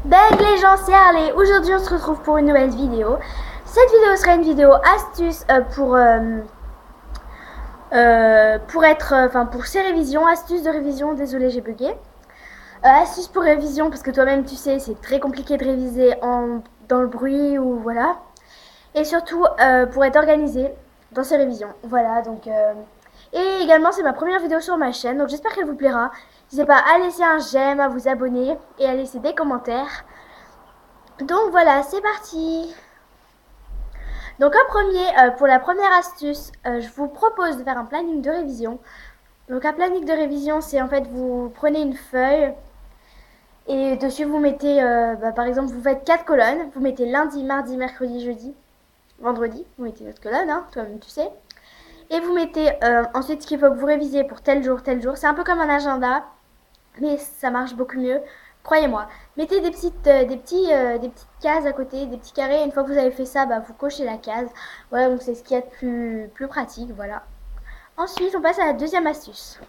Bang les gens, c'est Harley. Aujourd'hui on se retrouve pour une nouvelle vidéo. Cette vidéo sera une vidéo astuce pour ces révisions, astuces de révision. Désolé, j'ai bugué. Astuces pour révision parce que toi-même tu sais c'est très compliqué de réviser dans le bruit ou voilà. Et surtout pour être organisé dans ces révisions. Voilà donc et également c'est ma première vidéo sur ma chaîne donc j'espère qu'elle vous plaira. N'hésitez pas à laisser un j'aime, à vous abonner et à laisser des commentaires. Donc voilà, c'est parti. Donc en premier, pour la première astuce, je vous propose de faire un planning de révision. Donc un planning de révision, c'est en fait vous prenez une feuille et dessus vous mettez, par exemple, vous faites 4 colonnes. Vous mettez lundi, mardi, mercredi, jeudi, vendredi. Vous mettez votre colonne, hein, toi-même tu sais. Et vous mettez ensuite ce qu'il faut que vous révisez pour tel jour, tel jour. C'est un peu comme un agenda, mais ça marche beaucoup mieux. Croyez-moi. Mettez des petites cases à côté, des petits carrés. Une fois que vous avez fait ça, vous cochez la case. Voilà, donc c'est ce qu'il y a de plus pratique. Voilà. Ensuite, on passe à la deuxième astuce.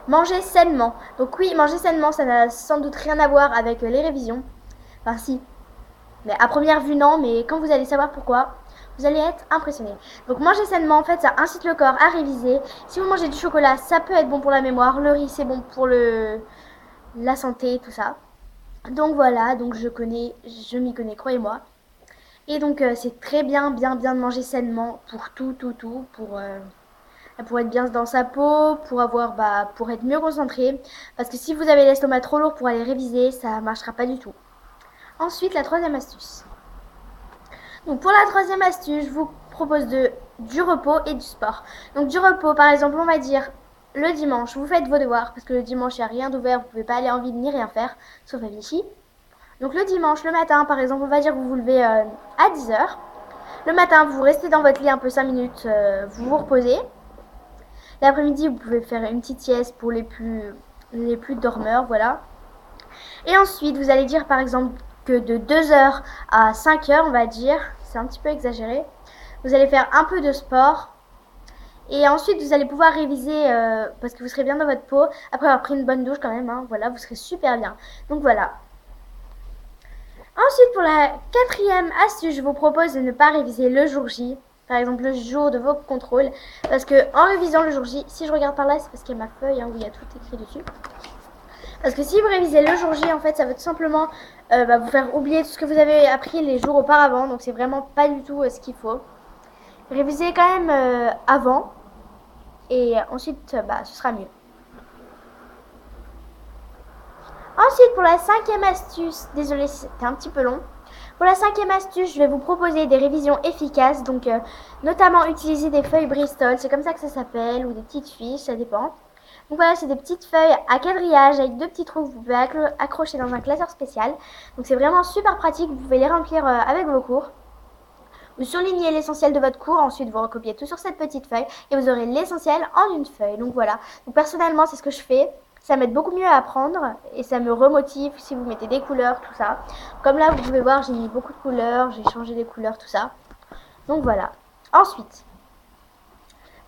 Manger sainement. Donc oui, manger sainement, ça n'a sans doute rien à voir avec les révisions. Enfin si. Mais à première vue, non. Mais quand vous allez savoir pourquoi, vous allez être impressionné. Donc manger sainement, en fait, ça incite le corps à réviser. Si vous mangez du chocolat, ça peut être bon pour la mémoire. Le riz, c'est bon pour la santé, tout ça. Donc voilà, donc je m'y connais, croyez-moi. Et donc c'est très bien de manger sainement pour tout, pour être bien dans sa peau, pour être mieux concentré. Parce que si vous avez l'estomac trop lourd pour aller réviser, ça marchera pas du tout. Ensuite, la troisième astuce. Donc pour la troisième astuce, je vous propose du repos et du sport. Donc du repos, par exemple, on va dire le dimanche, vous faites vos devoirs, parce que le dimanche, il n'y a rien d'ouvert, vous ne pouvez pas aller en ville ni rien faire, sauf à Vichy. Donc le dimanche, le matin, par exemple, on va dire que vous vous levez à 10h. Le matin, vous restez dans votre lit un peu 5 minutes, vous vous reposez. L'après-midi, vous pouvez faire une petite sieste pour les plus dormeurs, voilà. Et ensuite, vous allez dire par exemple que de 2h à 5h, on va dire, c'est un petit peu exagéré, vous allez faire un peu de sport. Et ensuite, vous allez pouvoir réviser parce que vous serez bien dans votre peau. Après avoir pris une bonne douche quand même, hein, voilà, vous serez super bien. Donc voilà. Ensuite, pour la quatrième astuce, je vous propose de ne pas réviser le jour J. Par exemple, le jour de vos contrôles. Parce que en révisant le jour J, si je regarde par là, c'est parce qu'il y a ma feuille où il y a tout écrit dessus. Parce que si vous révisez le jour J, en fait, ça va tout simplement vous faire oublier tout ce que vous avez appris les jours auparavant. Donc c'est vraiment pas du tout ce qu'il faut. Révisez quand même avant. Et ensuite, ce sera mieux. Ensuite, pour la cinquième astuce, désolé si c'était un petit peu long. Pour la cinquième astuce, je vais vous proposer des révisions efficaces. Donc, notamment utiliser des feuilles Bristol, c'est comme ça que ça s'appelle, ou des petites fiches, ça dépend. Donc voilà, c'est des petites feuilles à quadrillage avec 2 petits trous que vous pouvez accrocher dans un classeur spécial. Donc c'est vraiment super pratique, vous pouvez les remplir avec vos cours. Vous surlignez l'essentiel de votre cours, ensuite vous recopiez tout sur cette petite feuille et vous aurez l'essentiel en une feuille. Donc voilà, donc personnellement c'est ce que je fais. Ça m'aide beaucoup mieux à apprendre et ça me remotive si vous mettez des couleurs, tout ça. Comme là, vous pouvez voir, j'ai mis beaucoup de couleurs, j'ai changé les couleurs, tout ça. Donc voilà. Ensuite,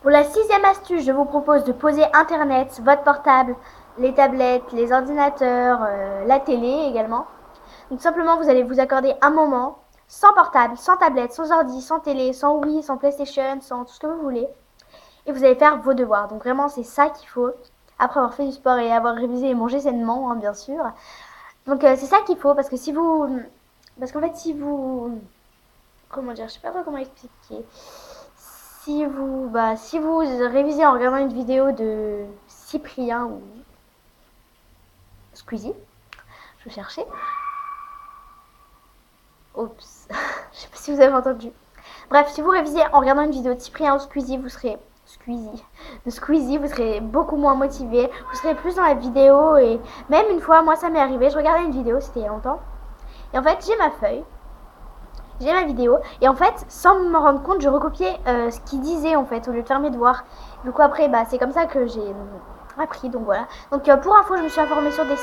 pour la sixième astuce, je vous propose de poser Internet, votre portable, les tablettes, les ordinateurs, la télé également. Donc simplement, vous allez vous accorder un moment sans portable, sans tablette, sans ordi, sans télé, sans Wii, sans PlayStation, sans tout ce que vous voulez. Et vous allez faire vos devoirs. Donc vraiment, c'est ça qu'il faut. Après avoir fait du sport et avoir révisé et mangé sainement, hein, bien sûr. Donc c'est ça qu'il faut parce que si vous... Parce qu'en fait, si vous... Comment dire, je sais pas trop comment expliquer. Si vous révisez en regardant une vidéo de Cyprien ou Squeezie, je vais chercher. Oups, je sais pas si vous avez entendu. Bref, si vous révisez en regardant une vidéo de Cyprien ou Squeezie, vous serez vous serez beaucoup moins motivé, vous serez plus dans la vidéo. Et même une fois, moi ça m'est arrivé, je regardais une vidéo, c'était il y a longtemps, et en fait j'ai ma feuille, j'ai ma vidéo, et en fait sans me rendre compte je recopiais ce qu'il disait en fait au lieu de faire mes devoirs. Du coup après c'est comme ça que j'ai appris. Donc voilà, donc pour info je me suis informée sur des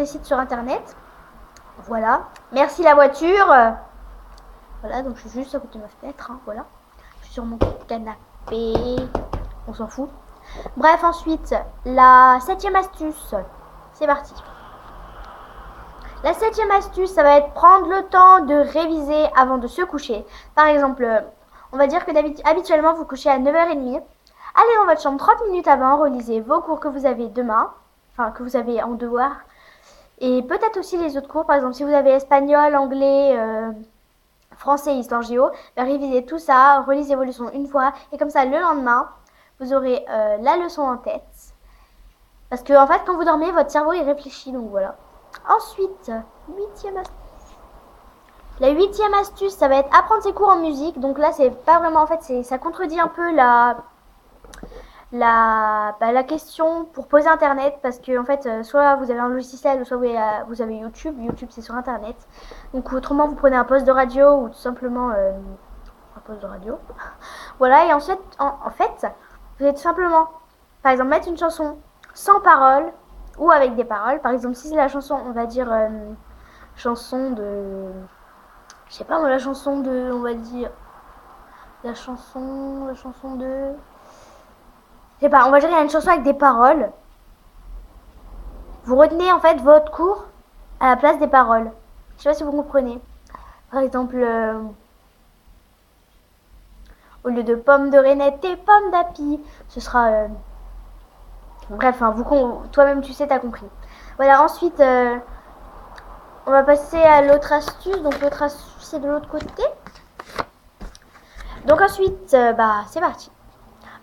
sites sur internet. Voilà, merci la voiture. Voilà, donc je suis juste à côté de ma fenêtre, hein, voilà. Je suis sur mon canapé, on s'en fout. Bref, ensuite, la septième astuce, c'est parti. La 7e astuce, ça va être prendre le temps de réviser avant de se coucher. Par exemple, on va dire que habituellement vous couchez à 9h30. Allez dans votre chambre 30 minutes avant, relisez vos cours que vous avez demain, enfin que vous avez en devoir. Et peut-être aussi les autres cours, par exemple si vous avez espagnol, anglais, français, histoire géo, révisez tout ça, relisez vos leçons une fois. Et comme ça, le lendemain, vous aurez la leçon en tête. Parce que en fait, quand vous dormez, votre cerveau il réfléchit, donc voilà. Ensuite, 8e astuce. La 8e astuce, ça va être apprendre ses cours en musique. Donc là, c'est pas vraiment, en fait, ça contredit un peu la question pour poser internet, parce que en fait soit vous avez un logiciel, soit vous avez YouTube. YouTube c'est sur internet, donc autrement vous prenez un poste de radio ou tout simplement un poste de radio. Voilà, et ensuite en fait vous allez tout simplement par exemple mettre une chanson sans parole ou avec des paroles. Par exemple si c'est la chanson, on va dire chanson de, je sais pas moi, la chanson de, on va dire la chanson de, je sais pas, on va dire qu'il y a une chanson avec des paroles. Vous retenez en fait votre cours à la place des paroles. Je sais pas si vous comprenez. Par exemple, au lieu de pommes de Renette et pommes d'api, ce sera... bref, hein, toi-même tu sais, t'as compris. Voilà, ensuite, on va passer à l'autre astuce. Donc l'autre astuce, c'est de l'autre côté. Donc ensuite, bah c'est parti.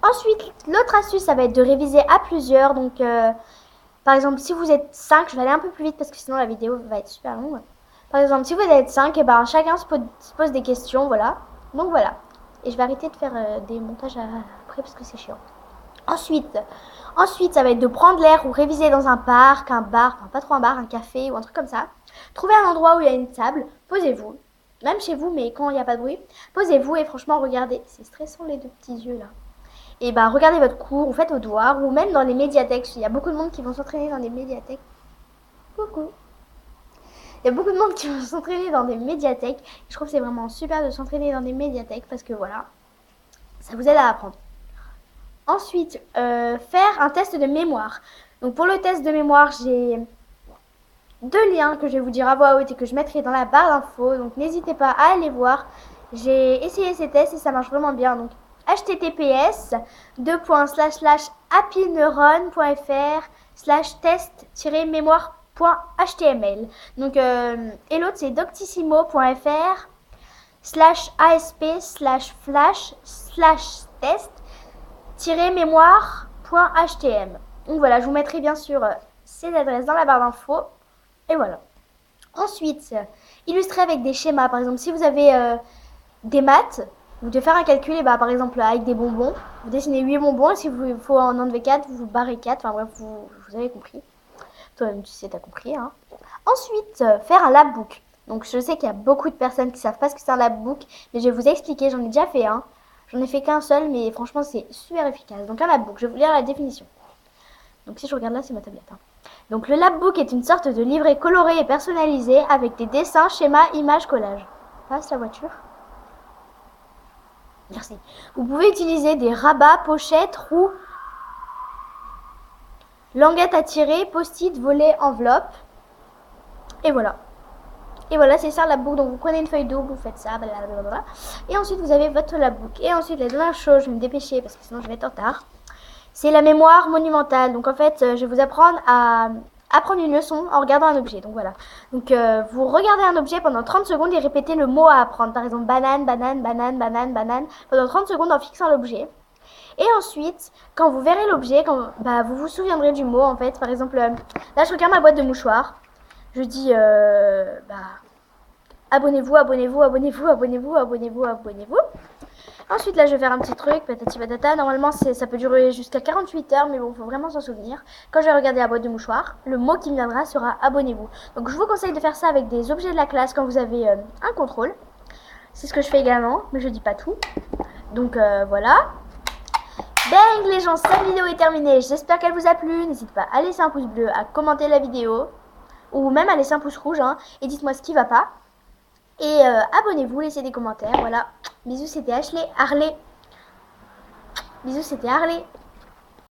Ensuite, l'autre astuce, ça va être de réviser à plusieurs. Donc, par exemple, si vous êtes 5, je vais aller un peu plus vite parce que sinon la vidéo va être super longue. Par exemple, si vous êtes 5, et ben chacun se pose des questions, voilà. Donc voilà. Et je vais arrêter de faire des montages après parce que c'est chiant. Ensuite, ça va être de prendre l'air ou réviser dans un parc, un bar, enfin pas trop un bar, un café ou un truc comme ça. Trouvez un endroit où il y a une table, posez-vous. Même chez vous, mais quand il n'y a pas de bruit, posez-vous et franchement regardez. C'est stressant les deux petits yeux là. Et bah regardez votre cours, ou faites vos devoirs, ou même dans les médiathèques. Il y a beaucoup de monde qui vont s'entraîner dans des médiathèques. Coucou. Il y a beaucoup de monde qui vont s'entraîner dans des médiathèques. Je trouve que c'est vraiment super de s'entraîner dans des médiathèques parce que voilà, ça vous aide à apprendre. Ensuite, faire un test de mémoire. Donc pour le test de mémoire, j'ai 2 liens que je vais vous dire à voix haute et que je mettrai dans la barre d'infos. Donc n'hésitez pas à aller voir. J'ai essayé ces tests et ça marche vraiment bien. Donc https://happyneurone.fr/test-mémoire.html. Donc et l'autre c'est doctissimo.fr/asp/test-mémoire.html. Donc voilà, je vous mettrai bien sûr ces adresses dans la barre d'infos. Et voilà. Ensuite, illustrer avec des schémas. Par exemple, si vous avez des maths, vous devez faire un calcul, et bah par exemple avec des bonbons, vous dessinez 8 bonbons, et si vous faut en enlever 4, vous barrez 4, enfin bref, vous avez compris. Toi-même tu sais, t'as compris. Hein. Ensuite, faire un labbook. Donc je sais qu'il y a beaucoup de personnes qui savent pas ce que c'est un labbook, mais je vais vous expliquer, j'en ai déjà fait un. J'en ai fait qu'un seul, mais franchement c'est super efficace. Donc un labbook, je vais vous lire la définition. Donc si je regarde là, c'est ma tablette. Hein. Donc le labbook est une sorte de livret coloré et personnalisé avec des dessins, schémas, images, collages. Passe la voiture. Merci. Vous pouvez utiliser des rabats, pochettes, roues, languettes à tirer, post-it, volets, enveloppes. Et voilà. Et voilà, c'est ça le labbook. Donc vous prenez une feuille d'eau, vous faites ça, blablabla. Et ensuite vous avez votre labbook. Et ensuite la dernière chose, je vais me dépêcher parce que sinon je vais être en retard. C'est la mémoire monumentale. Donc en fait, je vais vous apprendre à apprendre une leçon en regardant un objet. Donc voilà. Donc vous regardez un objet pendant 30 secondes et répétez le mot à apprendre. Par exemple, banane, banane, banane, banane, banane. Pendant 30 secondes en fixant l'objet. Et ensuite, quand vous verrez l'objet, vous vous souviendrez du mot en fait. Par exemple, là je regarde ma boîte de mouchoirs. Je dis, abonnez-vous, abonnez-vous, abonnez-vous, abonnez-vous, abonnez-vous, abonnez-vous. Ensuite, là, je vais faire un petit truc, patati patata. Normalement, ça peut durer jusqu'à 48 heures, mais bon, faut vraiment s'en souvenir. Quand je vais regarder la boîte de mouchoirs, le mot qui me viendra sera abonnez-vous. Donc, je vous conseille de faire ça avec des objets de la classe quand vous avez un contrôle. C'est ce que je fais également, mais je dis pas tout. Donc, voilà. Bang, les gens, cette vidéo est terminée. J'espère qu'elle vous a plu. N'hésitez pas à laisser un pouce bleu, à commenter la vidéo, ou même à laisser un pouce rouge, hein, et dites-moi ce qui va pas. Et abonnez-vous, laissez des commentaires. Voilà. Bisous, c'était Ashley. Harley. Bisous, c'était Harley.